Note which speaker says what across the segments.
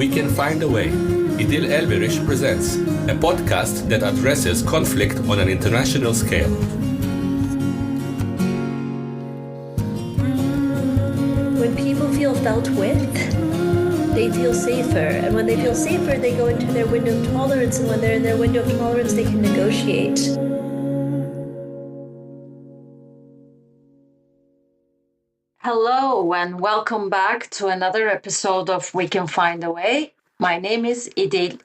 Speaker 1: We Can Find a Way. İdil presents a podcast that addresses conflict on an international scale.
Speaker 2: When people feel felt with, they feel safer. And when they feel safer, they go into their window of tolerance. And when they're in their window of tolerance, they can negotiate.
Speaker 3: Hello and welcome back to another episode of We Can Find a Way. My name is İdil.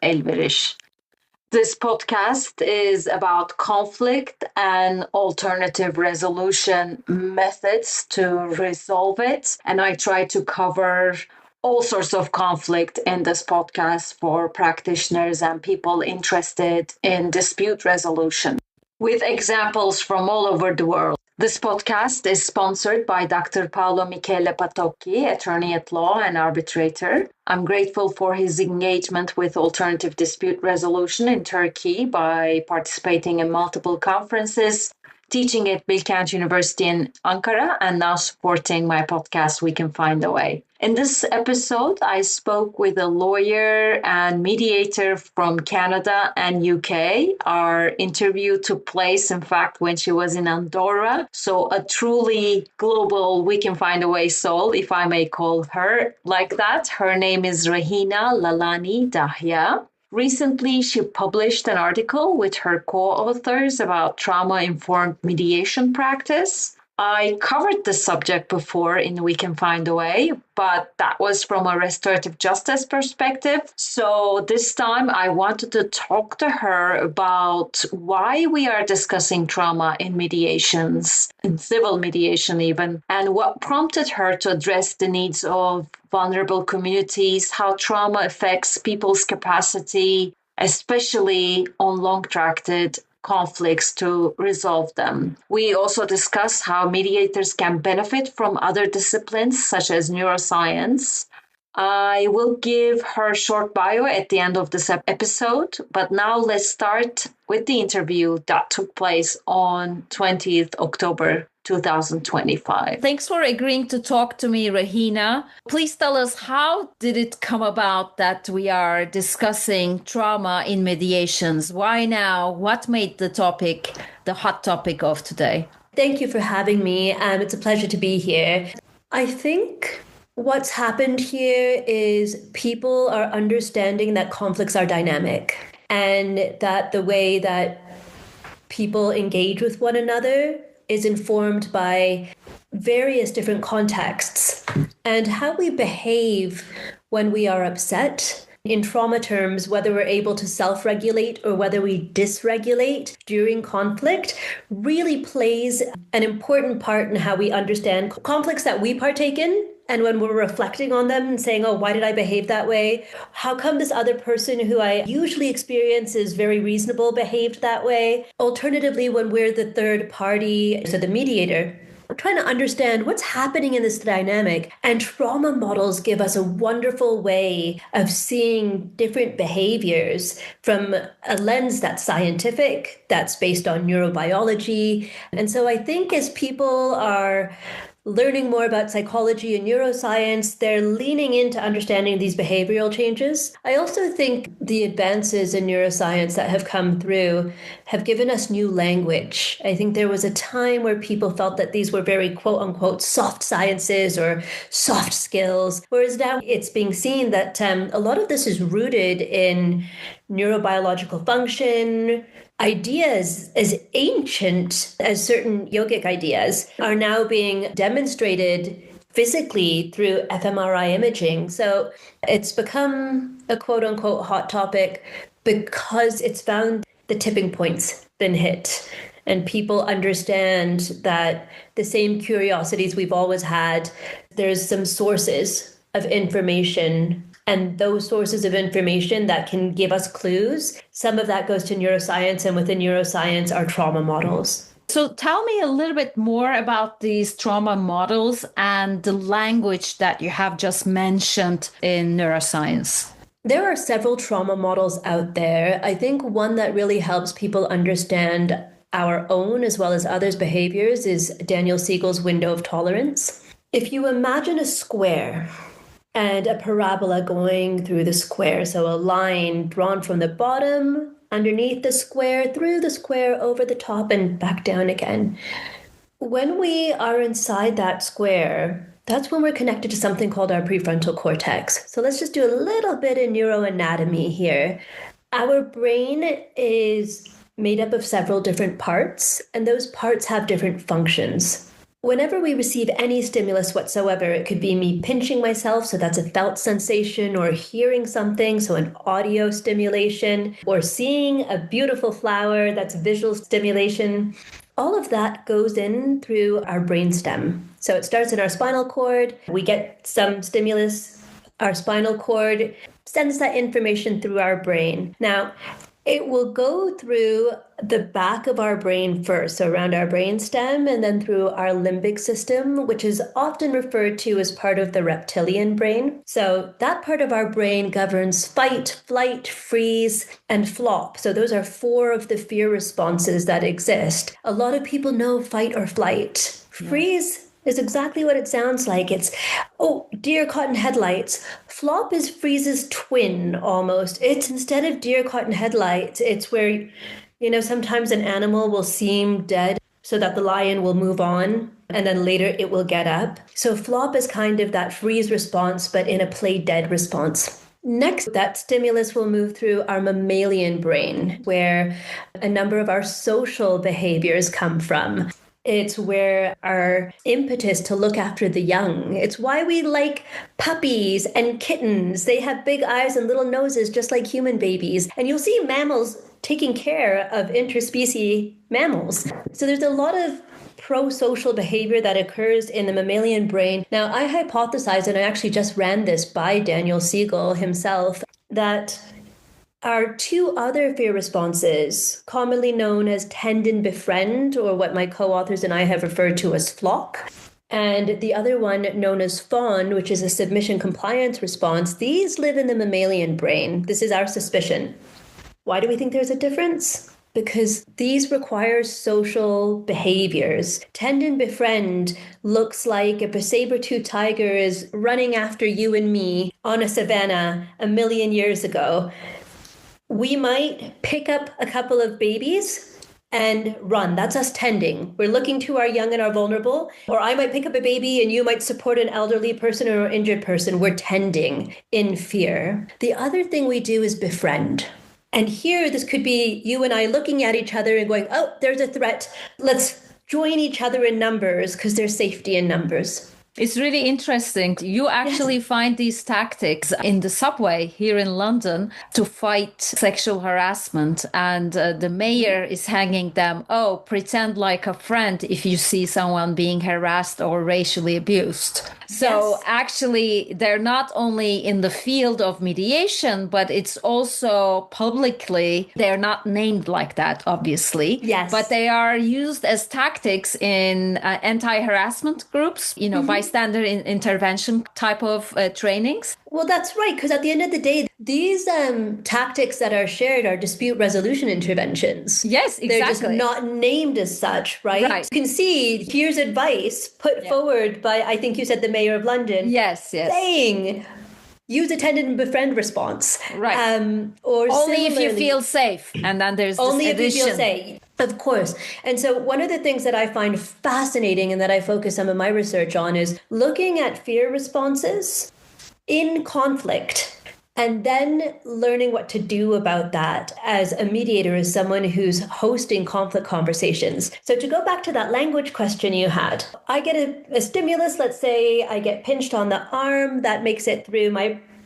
Speaker 3: This podcast is about conflict and alternative resolution methods to resolve it. And I try to cover all sorts of conflict in this podcast for practitioners and people interested in dispute resolution, with examples from all over the world. This podcast is sponsored by Dr. Paolo Michele Patocchi, attorney at law and arbitrator. I'm grateful for his engagement with alternative dispute resolution in Turkey by participating in multiple conferences, teaching at Bilkent University in Ankara, and now supporting my podcast, We Can Find a Way. In this episode, I spoke with a lawyer and mediator from Canada and UK. Our interview took place, in fact, when she was in Andorra. So a truly global We Can Find a Way soul, if I may call her like that. Her name is Raheena Lalani Dahya. Recently, she published an article with her co-authors about trauma-informed mediation practice. I covered this subject before in We Can Find a Way, but that was from a restorative justice perspective. So this time I wanted to talk to her about why we are discussing trauma in mediations, in civil mediation even, and what prompted her to address the needs of vulnerable communities, how trauma affects people's capacity, especially on long-tracted conflicts, to resolve them. We also discuss how mediators can benefit from other disciplines such as neuroscience. I will give her short bio at the end of this episode, but now let's start with the interview that took place on 20th October 2025. Thanks for agreeing to talk to me, Raheena. Please tell us, how did it come about that we are discussing trauma in mediations? Why now? What made the topic the hot topic of today?
Speaker 2: Thank you for having me. It's a pleasure to be here. I think what's happened here is people are understanding that conflicts are dynamic and that the way that people engage with one another is informed by various different contexts, and how we behave when we are upset. In trauma terms, whether we're able to self-regulate or whether we dysregulate during conflict really plays an important part in how we understand conflicts that we partake in. And when we're reflecting on them and saying, oh, why did I behave that way? How come this other person who I usually experience is very reasonable behaved that way? Alternatively, when we're the third party, so the mediator, we're trying to understand what's happening in this dynamic. And trauma models give us a wonderful way of seeing different behaviors from a lens that's scientific, that's based on neurobiology. And so I think as people are learning more about psychology and neuroscience, they're leaning into understanding these behavioral changes. I also think the advances in neuroscience that have come through have given us new language. I think there was a time where people felt that these were very quote unquote soft sciences or soft skills, whereas now it's being seen that a lot of this is rooted in neurobiological function. Ideas as ancient as certain yogic ideas are now being demonstrated physically through fMRI imaging. So it's become a quote unquote hot topic because it's found the tipping point's been hit. And people understand that the same curiosities we've always had, there's some sources of information. And those sources of information that can give us clues, some of that goes to neuroscience, and within neuroscience are trauma models.
Speaker 3: So tell me a little bit more about these trauma models and the language that you have just mentioned in neuroscience.
Speaker 2: There are several trauma models out there. I think one that really helps people understand our own as well as others' behaviors is Daniel Siegel's window of tolerance. If you imagine a square, and a parabola going through the square. So a line drawn from the bottom, underneath the square, through the square, over the top, and back down again. When we are inside that square, that's when we're connected to something called our prefrontal cortex. So let's just do a little bit of neuroanatomy here. Our brain is made up of several different parts, and those parts have different functions. Whenever we receive any stimulus whatsoever, it could be me pinching myself, so that's a felt sensation, or hearing something, so an audio stimulation, or seeing a beautiful flower, that's visual stimulation. All of that goes in through our brainstem. So it starts in our spinal cord. We get some stimulus. Our spinal cord sends that information through our brain. Now, it will go through the back of our brain first, so around our brainstem, and then through our limbic system, which is often referred to as part of the reptilian brain. So that part of our brain governs fight, flight, freeze, and flop. So those are 4 of the fear responses that exist. A lot of people know fight or flight. Freeze is exactly what it sounds like. It's, oh, deer caught in headlights. Flop is freeze's twin almost. It's instead of deer caught in headlights, it's where, sometimes an animal will seem dead so that the lion will move on and then later it will get up. So flop is kind of that freeze response, but in a play dead response. Next, that stimulus will move through our mammalian brain, where a number of our social behaviors come from. It's where our impetus to look after the young. It's why we like puppies and kittens. They have big eyes and little noses, just like human babies. And you'll see mammals taking care of interspecies mammals. So there's a lot of pro-social behavior that occurs in the mammalian brain. Now, I hypothesize, and I actually just ran this by Daniel Siegel himself, that our 2 other fear responses, commonly known as tend and befriend, or what my co-authors and I have referred to as flock, and the other one known as fawn, which is a submission compliance response, these live in the mammalian brain. This is our suspicion. Why do we think there's a difference? Because these require social behaviors. Tend and befriend looks like if a saber-toothed tiger is running after you and me on a savanna 1,000,000 years ago. We might pick up a couple of babies and run. That's us tending. We're looking to our young and our vulnerable. Or I might pick up a baby and you might support an elderly person or an injured person. We're tending in fear. The other thing we do is befriend. And here, this could be you and I looking at each other and going, oh, there's a threat. Let's join each other in numbers because there's safety in numbers.
Speaker 4: It's really interesting. You actually find these tactics in the subway here in London to fight sexual harassment. And the mayor is hanging them, oh, pretend like a friend if you see someone being harassed or racially abused. So actually, they're not only in the field of mediation, but it's also publicly, they're not named like that, obviously.
Speaker 2: Yes.
Speaker 4: But they are used as tactics in anti-harassment groups, bystander intervention type of trainings.
Speaker 2: Well, that's right, because at the end of the day, these tactics that are shared are dispute resolution interventions.
Speaker 4: Yes, exactly.
Speaker 2: They're just not named as such, right? You can see here's advice put forward by, I think you said the mayor of London.
Speaker 4: Yes.
Speaker 2: Saying, use a tend and befriend response.
Speaker 4: Right.
Speaker 2: Or
Speaker 4: only if you feel safe. And then there's
Speaker 2: only
Speaker 4: this
Speaker 2: if you feel safe. Of course. And so one of the things that I find fascinating and that I focus some of my research on is looking at fear responses in conflict and then learning what to do about that as a mediator, as someone who's hosting conflict conversations. So to go back to that language question you had, I get a stimulus, let's say I get pinched on the arm, that makes it through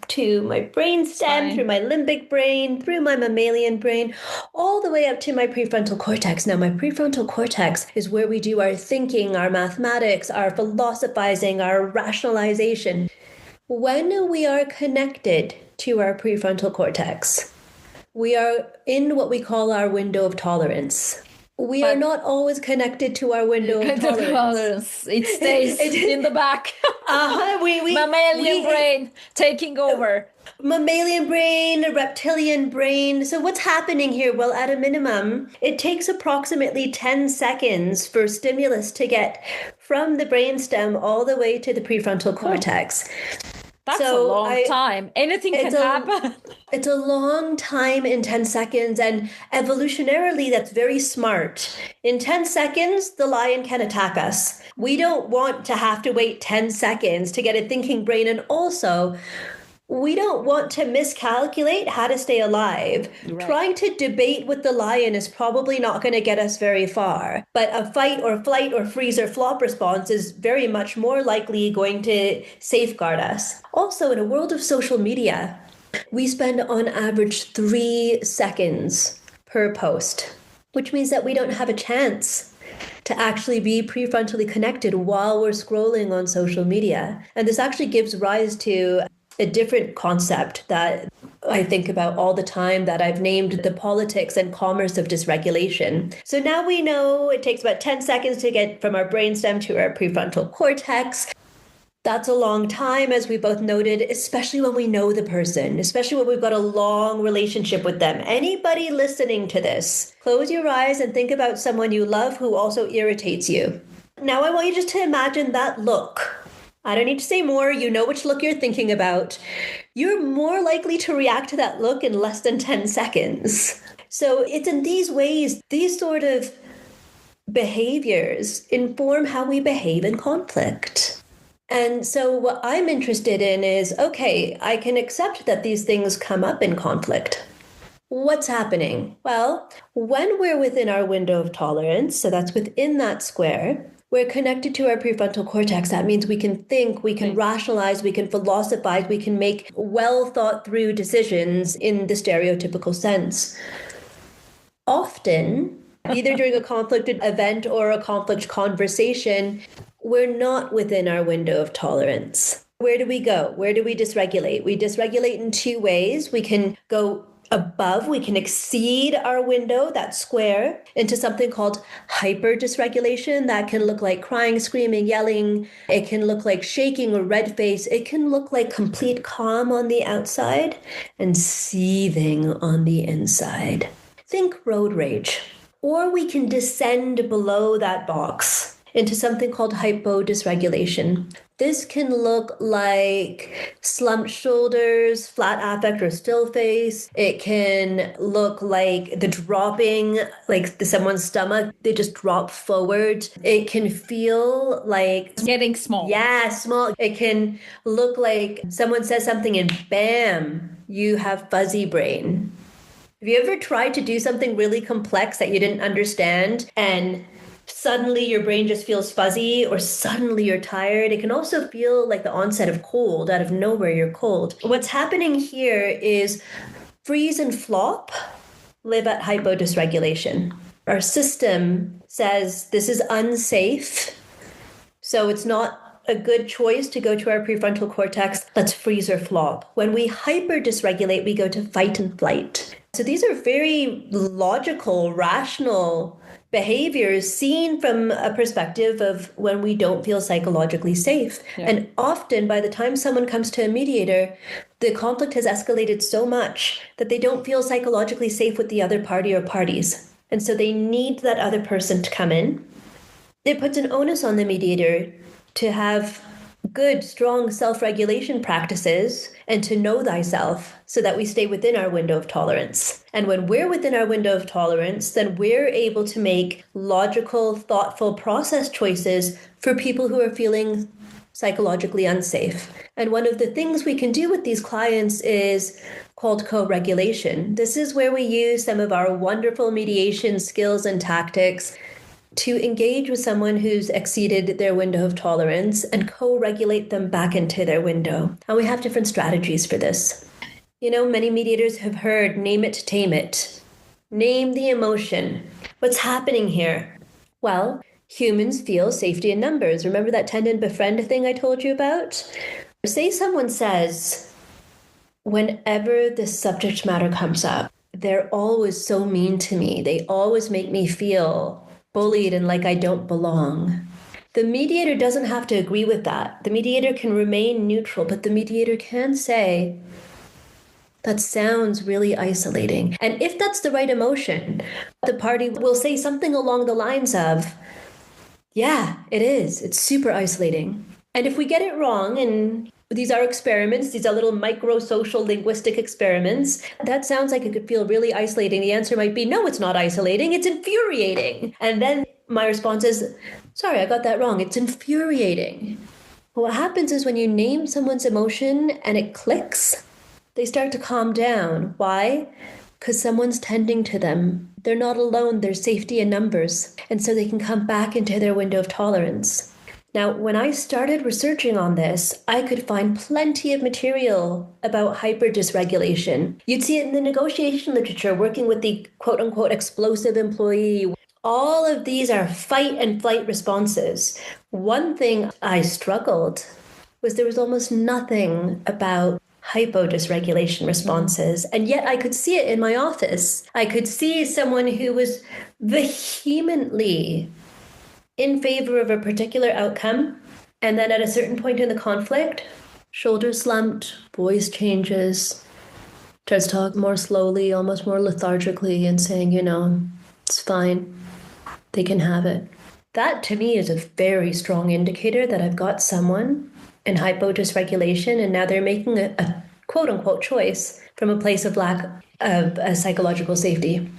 Speaker 2: to my brainstem, through my limbic brain, through my mammalian brain, all the way up to my prefrontal cortex. Now, my prefrontal cortex is where we do our thinking, our mathematics, our philosophizing, our rationalization. When we are connected to our prefrontal cortex, we are in what we call our window of tolerance. We are not always connected to our window of tolerance.
Speaker 4: It stays in the back. Mammalian brain taking over.
Speaker 2: Mammalian brain, reptilian brain. So what's happening here? Well, at a minimum, it takes approximately 10 seconds for stimulus to get from the brainstem all the way to the prefrontal cortex.
Speaker 4: That's a long time. Anything can happen.
Speaker 2: It's a long time in 10 seconds. And evolutionarily, that's very smart. In 10 seconds, the lion can attack us. We don't want to have to wait 10 seconds to get a thinking brain. And also, we don't want to miscalculate how to stay alive. Right. Trying to debate with the lion is probably not going to get us very far. But a fight or flight or freeze or flop response is very much more likely going to safeguard us. Also, in a world of social media, we spend on average 3 seconds per post, which means that we don't have a chance to actually be prefrontally connected while we're scrolling on social media. And this actually gives rise to a different concept that I think about all the time that I've named the politics and commerce of dysregulation. So now we know it takes about 10 seconds to get from our brainstem to our prefrontal cortex. That's a long time, as we both noted, especially when we know the person, especially when we've got a long relationship with them. Anybody listening to this, close your eyes and think about someone you love who also irritates you. Now I want you just to imagine that look. I don't need to say more. You know which look you're thinking about. You're more likely to react to that look in less than 10 seconds. So it's in these ways, these sort of behaviors inform how we behave in conflict. And so what I'm interested in is, okay, I can accept that these things come up in conflict. What's happening? Well, when we're within our window of tolerance, so that's within that square, we're connected to our prefrontal cortex. That means we can think, we can rationalize, we can philosophize, we can make well thought through decisions in the stereotypical sense. Often, either during a conflict event or a conflict conversation, we're not within our window of tolerance. Where do we go? Where do we dysregulate? We dysregulate in 2 ways. We can go above, we can exceed our window, that square, into something called hyper dysregulation. That can look like crying, screaming, yelling. It can look like shaking or red face. It can look like complete calm on the outside and seething on the inside. Think road rage. Or we can descend below that box into something called hypodysregulation. This can look like slumped shoulders, flat affect or still face. It can look like the dropping, like someone's stomach, they just drop forward. It can feel like
Speaker 4: getting small.
Speaker 2: Yeah, small. It can look like someone says something and bam, you have fuzzy brain. Have you ever tried to do something really complex that you didn't understand and suddenly your brain just feels fuzzy, or suddenly you're tired? It can also feel like the onset of cold. Out of nowhere, you're cold. What's happening here is freeze and flop live at hypodysregulation. Our system says this is unsafe, so it's not a good choice to go to our prefrontal cortex. Let's freeze or flop. When we hyperdysregulate, we go to fight and flight. So these are very logical, rational behaviors seen from a perspective of when we don't feel psychologically safe. Yeah. And often by the time someone comes to a mediator, the conflict has escalated so much that they don't feel psychologically safe with the other party or parties. And so they need that other person to come in. It puts an onus on the mediator to have good, strong self-regulation practices and to know thyself so that we stay within our window of tolerance. And when we're within our window of tolerance, then we're able to make logical, thoughtful process choices for people who are feeling psychologically unsafe. And one of the things we can do with these clients is called co-regulation. This is where we use some of our wonderful mediation skills and tactics to engage with someone who's exceeded their window of tolerance and co-regulate them back into their window. And we have different strategies for this. You know, many mediators have heard name it, tame it. Name the emotion. What's happening here? Well, humans feel safety in numbers. Remember that tend and befriend thing I told you about? Say someone says, whenever this subject matter comes up, they're always so mean to me. They always make me feel bullied and like I don't belong. The mediator doesn't have to agree with that. The mediator can remain neutral, but the mediator can say, that sounds really isolating. And if that's the right emotion, the party will say something along the lines of, yeah, it is. It's super isolating. And if we get it wrong and these are experiments. These are little micro-social linguistic experiments. That sounds like it could feel really isolating. The answer might be, no, it's not isolating. It's infuriating. And then my response is, sorry, I got that wrong. It's infuriating. What happens is when you name someone's emotion and it clicks, they start to calm down. Why? Because someone's tending to them. They're not alone. There's safety in numbers. And so they can come back into their window of tolerance. Now, when I started researching on this, I could find plenty of material about hyper-dysregulation. You'd see it in the negotiation literature, working with the quote-unquote explosive employee. All of these are fight and flight responses. One thing I struggled was there was almost nothing about hypo-dysregulation responses. And yet I could see it in my office. I could see someone who was vehemently in favor of a particular outcome. And then at a certain point in the conflict, shoulders slumped, voice changes, starts to talk more slowly, almost more lethargically, and saying, it's fine. They can have it. That to me is a very strong indicator that I've got someone in hypo-dysregulation, and now they're making a quote-unquote choice from a place of lack of psychological safety.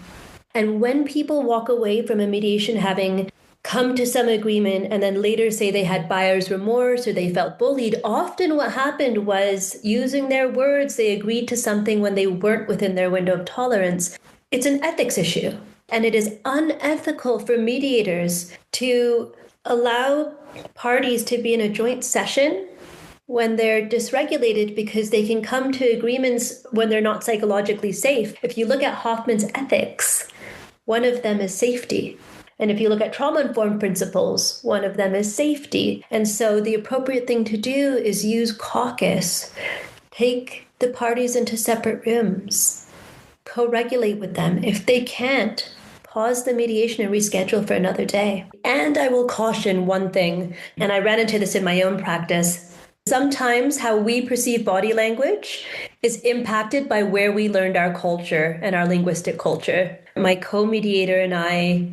Speaker 2: And when people walk away from a mediation having come to some agreement and then later say they had buyer's remorse or they felt bullied, often what happened was, using their words, they agreed to something when they weren't within their window of tolerance. It's an ethics issue. And it is unethical for mediators to allow parties to be in a joint session when they're dysregulated because they can come to agreements when they're not psychologically safe. If you look at Hoffman's ethics, one of them is safety. And if you look at trauma-informed principles, one of them is safety. And so the appropriate thing to do is use caucus, take the parties into separate rooms, co-regulate with them. If they can't, pause the mediation and reschedule for another day. And I will caution one thing, and I ran into this in my own practice. Sometimes how we perceive body language is impacted by where we learned our culture and our linguistic culture. My co-mediator and I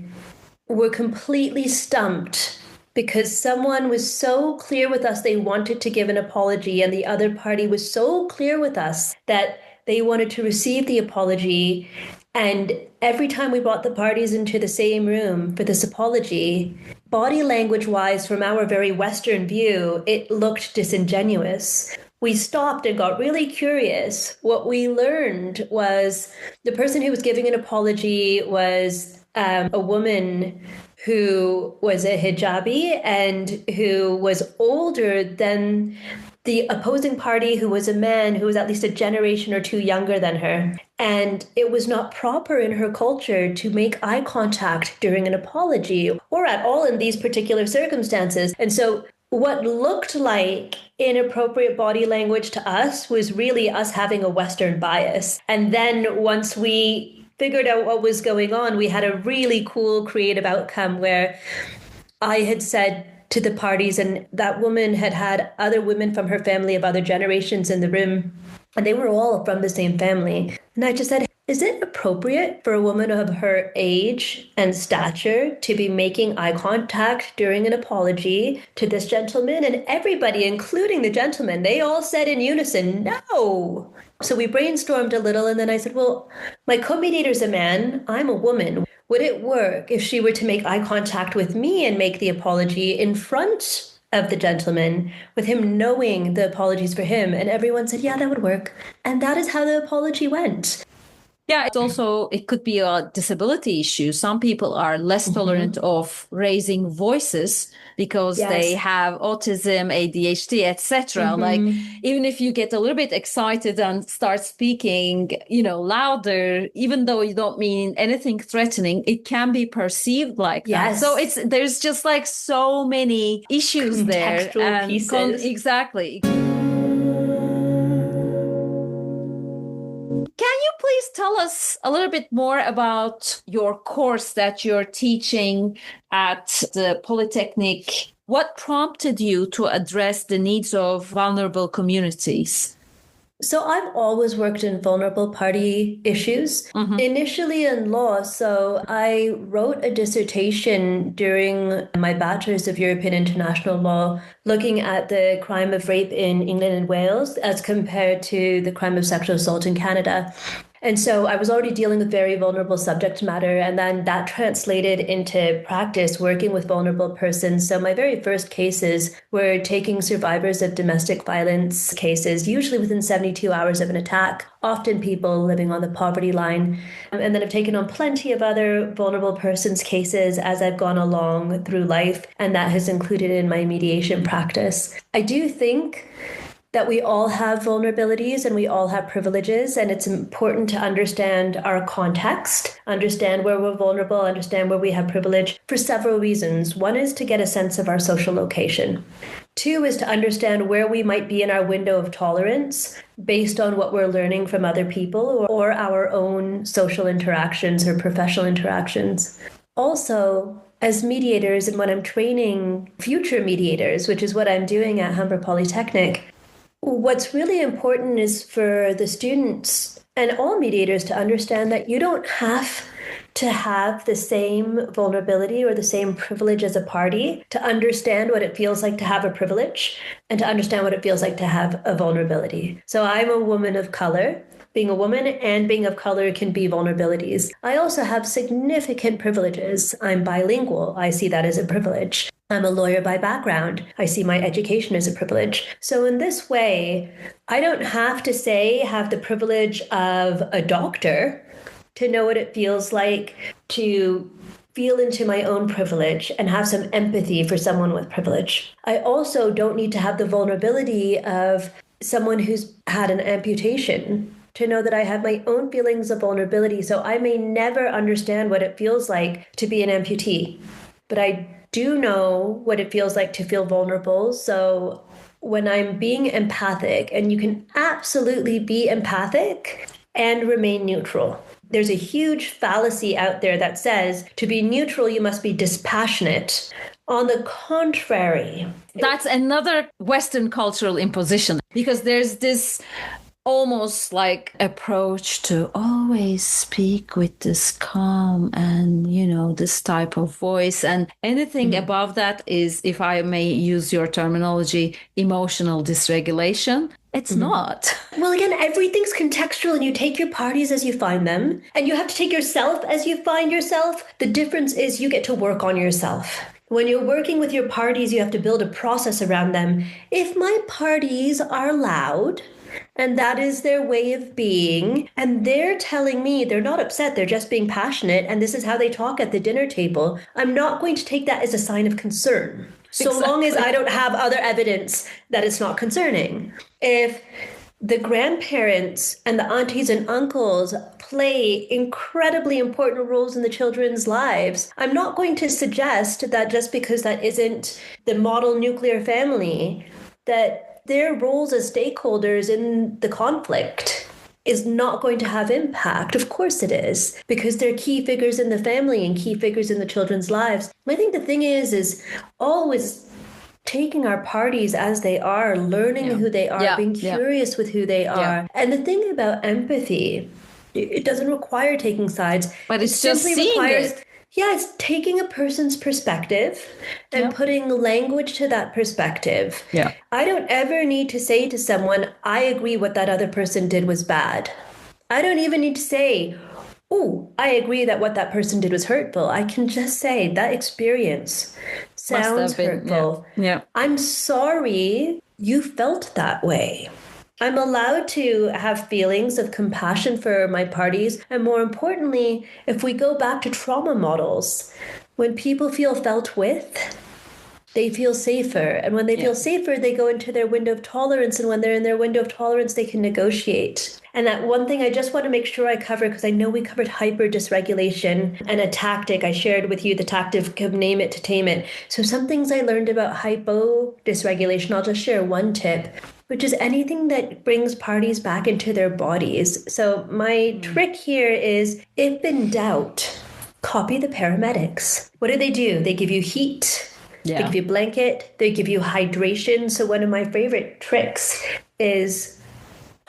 Speaker 2: were completely stumped because someone was so clear with us they wanted to give an apology, and the other party was so clear with us that they wanted to receive the apology. And every time we brought the parties into the same room for this apology, body language-wise, from our very Western view, it looked disingenuous. We stopped and got really curious. What we learned was the person who was giving an apology was a woman who was a hijabi and who was older than the opposing party, who was a man who was at least a generation or two younger than her. And it was not proper in her culture to make eye contact during an apology or at all in these particular circumstances. And so what looked like inappropriate body language to us was really us having a Western bias. And then once we figured out what was going on, we had a really cool creative outcome where I had said to the parties, and that woman had had other women from her family of other generations in the room, and they were all from the same family. And I just said, is it appropriate for a woman of her age and stature to be making eye contact during an apology to this gentleman? And everybody, including the gentleman, they all said in unison, no. So we brainstormed a little, and then I said, well, my co-mediator's a man, I'm a woman. Would it work if she were to make eye contact with me and make the apology in front of the gentleman, with him knowing the apologies for him? And everyone said, yeah, that would work. And that is how the apology went.
Speaker 4: Yeah, it could be a disability issue. Some people are less tolerant of raising voices because they have autism, ADHD, etc. Like, even if you get a little bit excited and start speaking, louder, even though you don't mean anything threatening, it can be perceived like that. So there's just like so many issues there.
Speaker 2: Contextual pieces.
Speaker 4: Exactly. Can you please tell us a little bit more about your course that you're teaching at the Polytechnic? What prompted you to address the needs of vulnerable communities?
Speaker 2: So I've always worked in vulnerable party issues, initially in law. So I wrote a dissertation during my Bachelor's of European International Law looking at the crime of rape in England and Wales as compared to the crime of sexual assault in Canada. And so I was already dealing with very vulnerable subject matter, and then that translated into practice working with vulnerable persons. So my very first cases were taking survivors of domestic violence cases, usually within 72 hours of an attack, often people living on the poverty line. And then I've taken on plenty of other vulnerable persons cases as I've gone along through life, and that has included in my mediation practice. I do think that we all have vulnerabilities and we all have privileges, and it's important to understand our context, understand where we're vulnerable, understand where we have privilege for several reasons. One is to get a sense of our social location. Two is to understand where we might be in our window of tolerance based on what we're learning from other people or our own social interactions or professional interactions. Also, as mediators, and when I'm training future mediators, which is what I'm doing at Humber Polytechnic, what's really important is for the students and all mediators to understand that you don't have to have the same vulnerability or the same privilege as a party to understand what it feels like to have a privilege and to understand what it feels like to have a vulnerability. So I'm a woman of color. Being a woman and being of color can be vulnerabilities. I also have significant privileges. I'm bilingual. I see that as a privilege. I'm a lawyer by background. I see my education as a privilege. So in this way, I don't have to have the privilege of a doctor to know what it feels like to feel into my own privilege and have some empathy for someone with privilege. I also don't need to have the vulnerability of someone who's had an amputation to know that I have my own feelings of vulnerability. So I may never understand what it feels like to be an amputee, but I do know what it feels like to feel vulnerable. So when I'm being empathic, and you can absolutely be empathic and remain neutral. There's a huge fallacy out there that says to be neutral, you must be dispassionate. On the contrary.
Speaker 4: That's another Western cultural imposition, because there's this almost like approach to always speak with this calm and, this type of voice. And anything above that is, if I may use your terminology, emotional dysregulation. It's not.
Speaker 2: Well, again, everything's contextual, and you take your parties as you find them, and you have to take yourself as you find yourself. The difference is you get to work on yourself. When you're working with your parties, you have to build a process around them. If my parties are loud, and that is their way of being, and they're telling me they're not upset, they're just being passionate, and this is how they talk at the dinner table, I'm not going to take that as a sign of concern. So long as I don't have other evidence that it's not concerning. If the grandparents and the aunties and uncles play incredibly important roles in the children's lives, I'm not going to suggest that just because that isn't the model nuclear family, that their roles as stakeholders in the conflict is not going to have impact. Of course it is, because they're key figures in the family and key figures in the children's lives. I think the thing is always taking our parties as they are, learning who they are, being curious with who they are. And the thing about empathy, it doesn't require taking sides.
Speaker 4: But it simply requires it.
Speaker 2: Yeah, it's taking a person's perspective and putting language to that perspective.
Speaker 4: Yeah.
Speaker 2: I don't ever need to say to someone, I agree what that other person did was bad. I don't even need to say, oh, I agree that what that person did was hurtful. I can just say that experience sounds hurtful.
Speaker 4: Yeah.
Speaker 2: I'm sorry you felt that way. I'm allowed to have feelings of compassion for my parties. And more importantly, if we go back to trauma models, when people feel felt with, they feel safer. And when they feel safer, they go into their window of tolerance. And when they're in their window of tolerance, they can negotiate. And that one thing I just want to make sure I cover, because I know we covered hyper dysregulation and a tactic. I shared with you the tactic of name it to tame it. So some things I learned about hypo dysregulation, I'll just share one tip, which is anything that brings parties back into their bodies. So my trick here is, if in doubt, copy the paramedics. What do? They give you heat. They give you a blanket. They give you hydration. So one of my favorite tricks is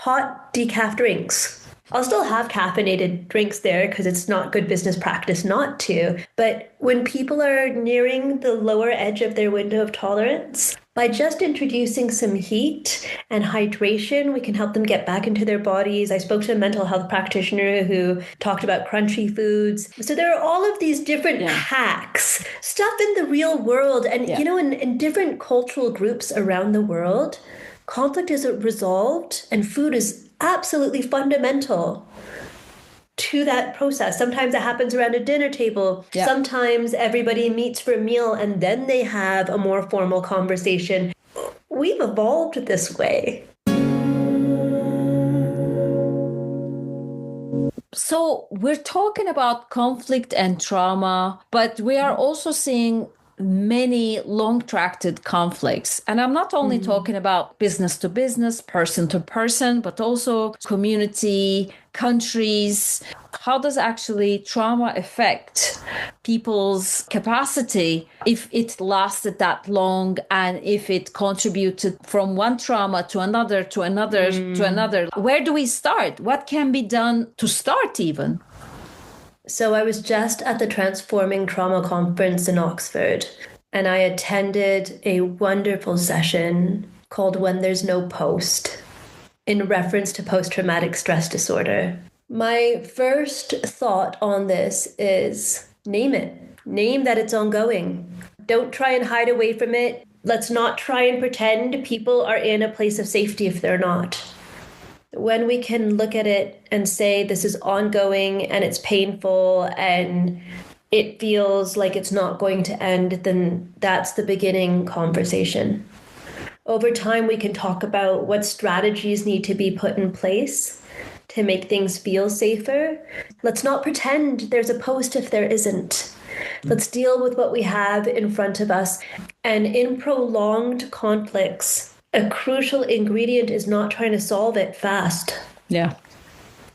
Speaker 2: hot decaf drinks. I'll still have caffeinated drinks there because it's not good business practice not to. But when people are nearing the lower edge of their window of tolerance, by just introducing some heat and hydration, we can help them get back into their bodies. I spoke to a mental health practitioner who talked about crunchy foods. So there are all of these different hacks, stuff in the real world. And, you know, in different cultural groups around the world, conflict is resolved and food is absolutely fundamental to that process. Sometimes it happens around a dinner table. Yeah. Sometimes everybody meets for a meal and then they have a more formal conversation. We've evolved this way.
Speaker 4: So we're talking about conflict and trauma, but we are also seeing many long-tracted conflicts. And I'm not only talking about business to business, person to person, but also community, countries. How does actually trauma affect people's capacity if it lasted that long and if it contributed from one trauma to another, to another, to another? Where do we start? What can be done to start even?
Speaker 2: So I was just at the Transforming Trauma Conference in Oxford, and I attended a wonderful session called When There's No Post, in reference to post-traumatic stress disorder. My first thought on this is name it. Name that it's ongoing. Don't try and hide away from it. Let's not try and pretend people are in a place of safety if they're not. When we can look at it and say this is ongoing and it's painful and it feels like it's not going to end, then that's the beginning conversation. Over time, we can talk about what strategies need to be put in place to make things feel safer. Let's not pretend there's a post if there isn't. Let's deal with what we have in front of us. And in prolonged conflicts, a crucial ingredient is not trying to solve it fast.
Speaker 4: Yeah.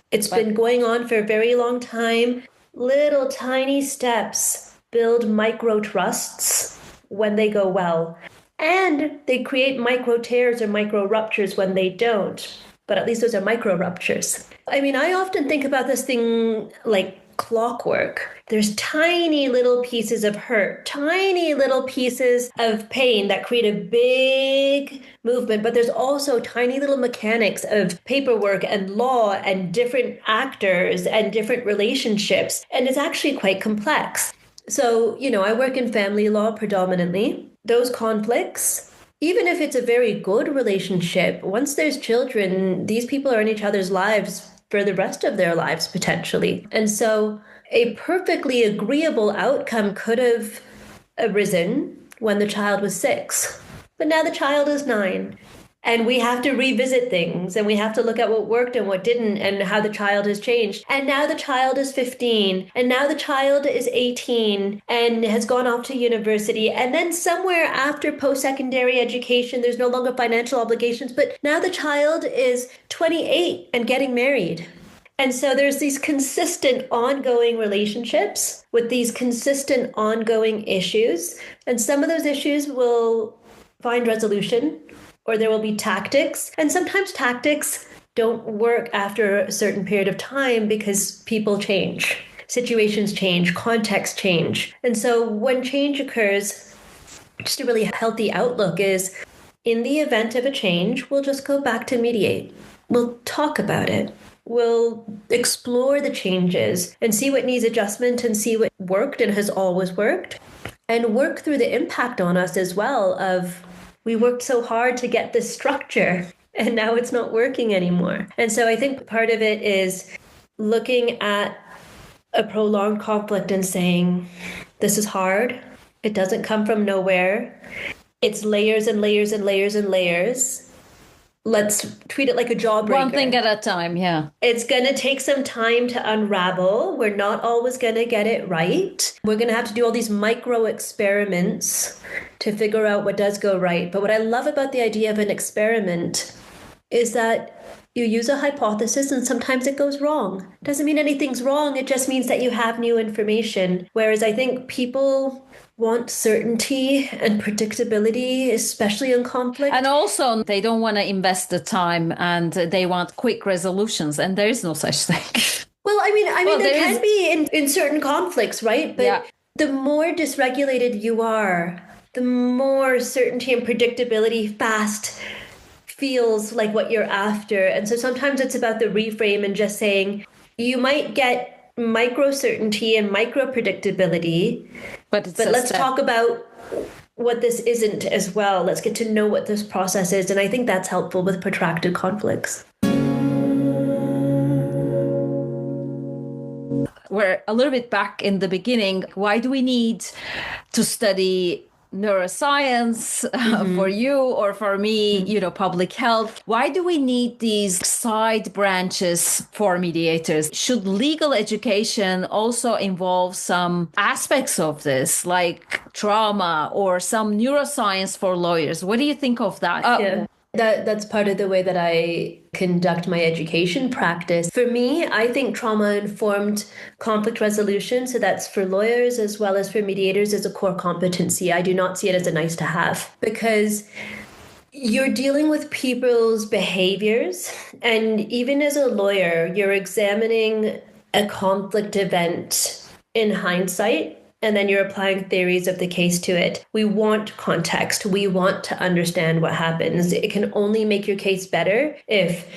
Speaker 2: It's been going on for a very long time. Little tiny steps build micro trusts when they go well. And they create micro tears or micro ruptures when they don't. But at least those are micro ruptures. I mean, I often think about this thing like clockwork. There's tiny little pieces of hurt, tiny little pieces of pain that create a big movement, but there's also tiny little mechanics of paperwork and law and different actors and different relationships. And it's actually quite complex. So, you know, I work in family law predominantly. Those conflicts, even if it's a very good relationship, once there's children, these people are in each other's lives for the rest of their lives, potentially. And so a perfectly agreeable outcome could have arisen when the child was 6. But now the child is 9. And we have to revisit things, and we have to look at what worked and what didn't, and how the child has changed. And now the child is 15, and now the child is 18 and has gone off to university. And then somewhere after post-secondary education, there's no longer financial obligations, but now the child is 28 and getting married. And so there's these consistent ongoing relationships with these consistent ongoing issues. And some of those issues will find resolution, or there will be tactics. And sometimes tactics don't work after a certain period of time because people change, situations change, contexts change. And so when change occurs, just a really healthy outlook is, in the event of a change, we'll just go back to mediate. We'll talk about it. We'll explore the changes and see what needs adjustment and see what worked and has always worked, and work through the impact on us as well of, we worked so hard to get this structure and now it's not working anymore. And so I think part of it is looking at a prolonged conflict and saying, this is hard. It doesn't come from nowhere. It's layers and layers and layers and layers. Let's treat it like a jawbreaker.
Speaker 4: One thing at a time, yeah.
Speaker 2: It's going to take some time to unravel. We're not always going to get it right. We're going to have to do all these micro experiments to figure out what does go right. But what I love about the idea of an experiment is that you use a hypothesis and sometimes it goes wrong. Doesn't mean anything's wrong. It just means that you have new information. Whereas I think people want certainty and predictability, especially in conflict.
Speaker 4: And also, they don't want to invest the time and they want quick resolutions, and there is no such thing.
Speaker 2: Well, I mean, there can be in certain conflicts, right? But the more dysregulated you are, the more certainty and predictability fast feels like what you're after. And so sometimes it's about the reframe and just saying you might get micro certainty and micro predictability, but let's talk about what this isn't as well. Let's get to know what this process is. And I think that's helpful with protracted conflicts.
Speaker 4: We're a little bit back in the beginning. Why do we need to study neuroscience for you or for me, public health? Why do we need these side branches for mediators? Should legal education also involve some aspects of this, like trauma or some neuroscience for lawyers? What do you think of that?
Speaker 2: That's part of the way that I conduct my education practice. For me, I think trauma-informed conflict resolution, so that's for lawyers as well as for mediators, is a core competency. I do not see it as a nice to have, because you're dealing with people's behaviors. And even as a lawyer, you're examining a conflict event in hindsight, and then you're applying theories of the case to it. We want context. We want to understand what happens. It can only make your case better if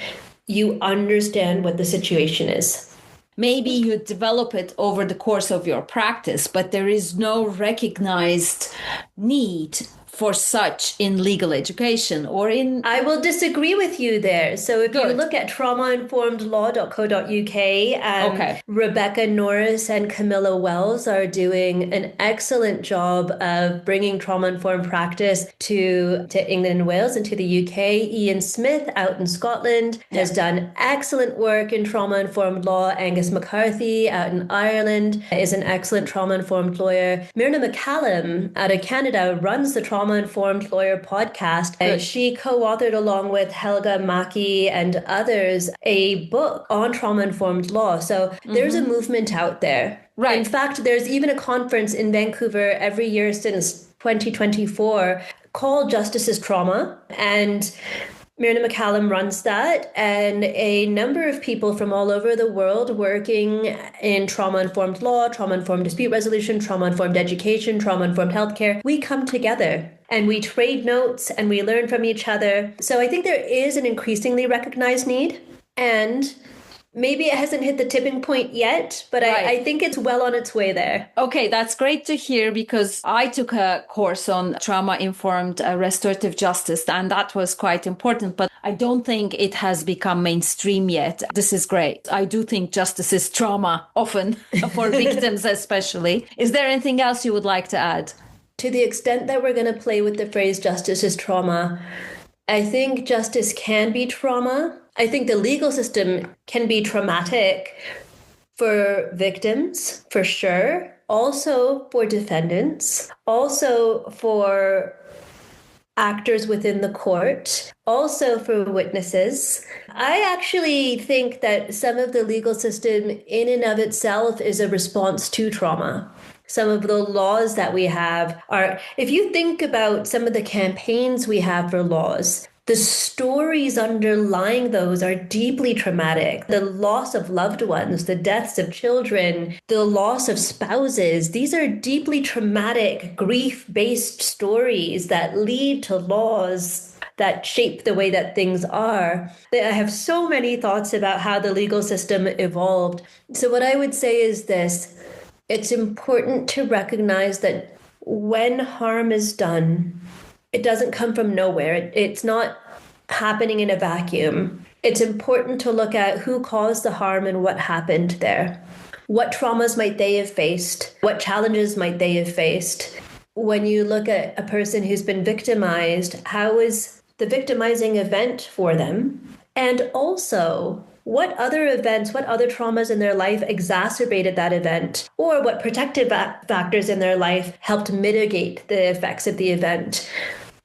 Speaker 2: you understand what the situation is.
Speaker 4: Maybe you develop it over the course of your practice, but there is no recognized need for such in legal education or in...
Speaker 2: I will disagree with you there. So if you look at traumainformedlaw.co.uk, Rebecca Norris and Camilla Wells are doing an excellent job of bringing trauma-informed practice to England and Wales and to the UK. Ian Smith out in Scotland has done excellent work in trauma-informed law. Angus McCarthy out in Ireland is an excellent trauma-informed lawyer. Myrna McCallum out of Canada runs the Trauma-Informed Lawyer podcast. And she co-authored along with Helga Maki and others a book on trauma-informed law. So there's a movement out there.
Speaker 4: Right.
Speaker 2: In fact, there's even a conference in Vancouver every year since 2024 called Justice is Trauma. And Myrna McCallum runs that, and a number of people from all over the world working in trauma-informed law, trauma-informed dispute resolution, trauma-informed education, trauma-informed healthcare. We come together and we trade notes and we learn from each other. So I think there is an increasingly recognized need, and maybe it hasn't hit the tipping point yet, but I think it's well on its way there.
Speaker 4: Okay, that's great to hear, because I took a course on trauma-informed restorative justice, and that was quite important, but I don't think it has become mainstream yet. This is great. I do think justice is trauma, often, for victims especially. Is there anything else you would like to add?
Speaker 2: To the extent that we're going to play with the phrase justice is trauma, I think justice can be trauma. I think the legal system can be traumatic for victims, for sure. Also for defendants. Also for actors within the court. Also for witnesses. I actually think that some of the legal system in and of itself is a response to trauma. Some of the laws that we have are, if you think about some of the campaigns we have for laws, the stories underlying those are deeply traumatic. The loss of loved ones, the deaths of children, the loss of spouses, these are deeply traumatic, grief-based stories that lead to laws that shape the way that things are. I have so many thoughts about how the legal system evolved. So what I would say is this. It's important to recognize that when harm is done, it doesn't come from nowhere. It's not happening in a vacuum. It's important to look at who caused the harm and what happened there. What traumas might they have faced? What challenges might they have faced? When you look at a person who's been victimized, how is the victimizing event for them? And also, what other events, what other traumas in their life exacerbated that event? Or what protective factors in their life helped mitigate the effects of the event?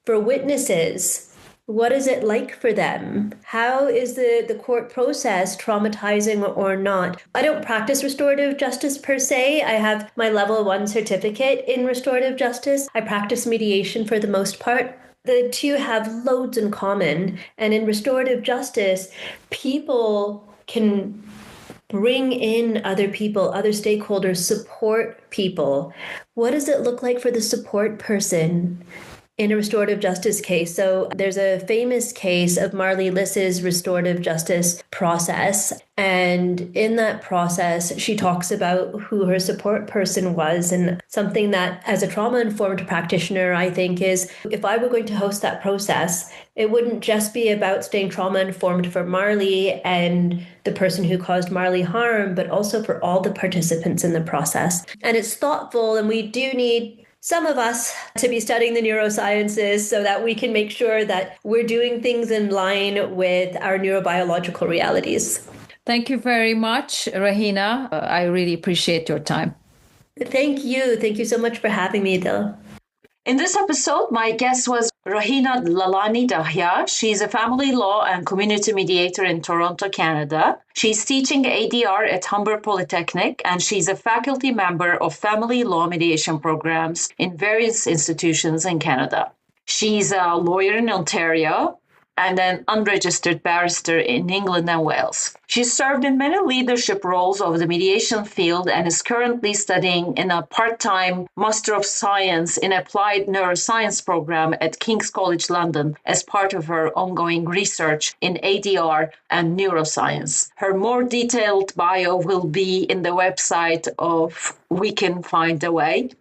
Speaker 2: For witnesses, What is it like for them? How is the court process traumatizing or not? I don't practice restorative justice per se. I have my level 1 certificate in restorative justice. I practice mediation for the most part. The two have loads in common. And in restorative justice, people can bring in other people, other stakeholders, support people. What does it look like for the support person in a restorative justice case? So there's a famous case of Marley Liss's restorative justice process. And in that process, she talks about who her support person was. And something that, as a trauma-informed practitioner, I think is, if I were going to host that process, it wouldn't just be about staying trauma-informed for Marley and the person who caused Marley harm, but also for all the participants in the process. And it's thoughtful, and we do need some of us to be studying the neurosciences so that we can make sure that we're doing things in line with our neurobiological realities.
Speaker 4: Thank you very much, Raheena. I really appreciate your time.
Speaker 2: Thank you. Thank you so much for having me, İdil.
Speaker 3: In this episode, my guest was Raheena Lalani Dahya. She's a family law and community mediator in Toronto, Canada. She's teaching ADR at Humber Polytechnic, and she's a faculty member of family law mediation programs in various institutions in Canada. She's a lawyer in Ontario and an unregistered barrister in England and Wales. She served in many leadership roles of the mediation field and is currently studying in a part-time Master of Science in Applied Neuroscience program at King's College London as part of her ongoing research in ADR and neuroscience. Her more detailed bio will be in the website of We Can Find a Way.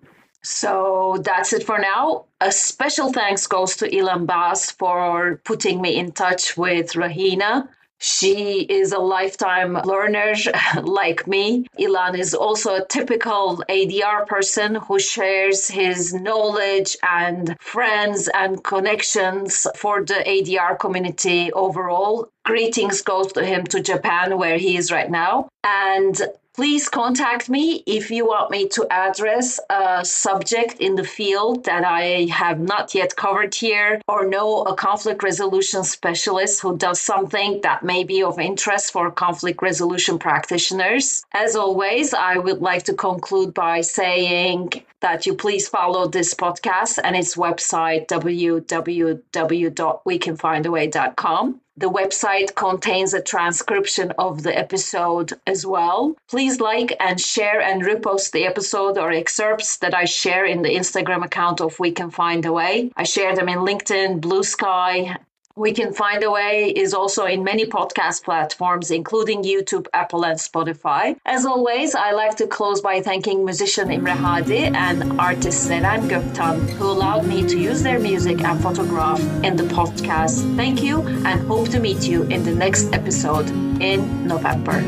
Speaker 3: So that's it for now. A special thanks goes to Ilan Bass for putting me in touch with Raheena. She is a lifetime learner like me. Ilan is also a typical ADR person who shares his knowledge and friends and connections for the ADR community overall. Greetings goes to him to Japan, where he is right now. And please contact me if you want me to address a subject in the field that I have not yet covered here, or know a conflict resolution specialist who does something that may be of interest for conflict resolution practitioners. As always, I would like to conclude by saying that you please follow this podcast and its website, www.wecanfindaway.com. The website contains a transcription of the episode as well. Please like and share and repost the episode or excerpts that I share in the Instagram account of We Can Find a Way. I share them in LinkedIn, Blue Sky. We Can Find a Way is also in many podcast platforms, including YouTube, Apple, and Spotify. As always, I like to close by thanking musician Imre Hadi and artist Seren Göktan, who allowed me to use their music and photograph in the podcast. Thank you, and hope to meet you in the next episode in November.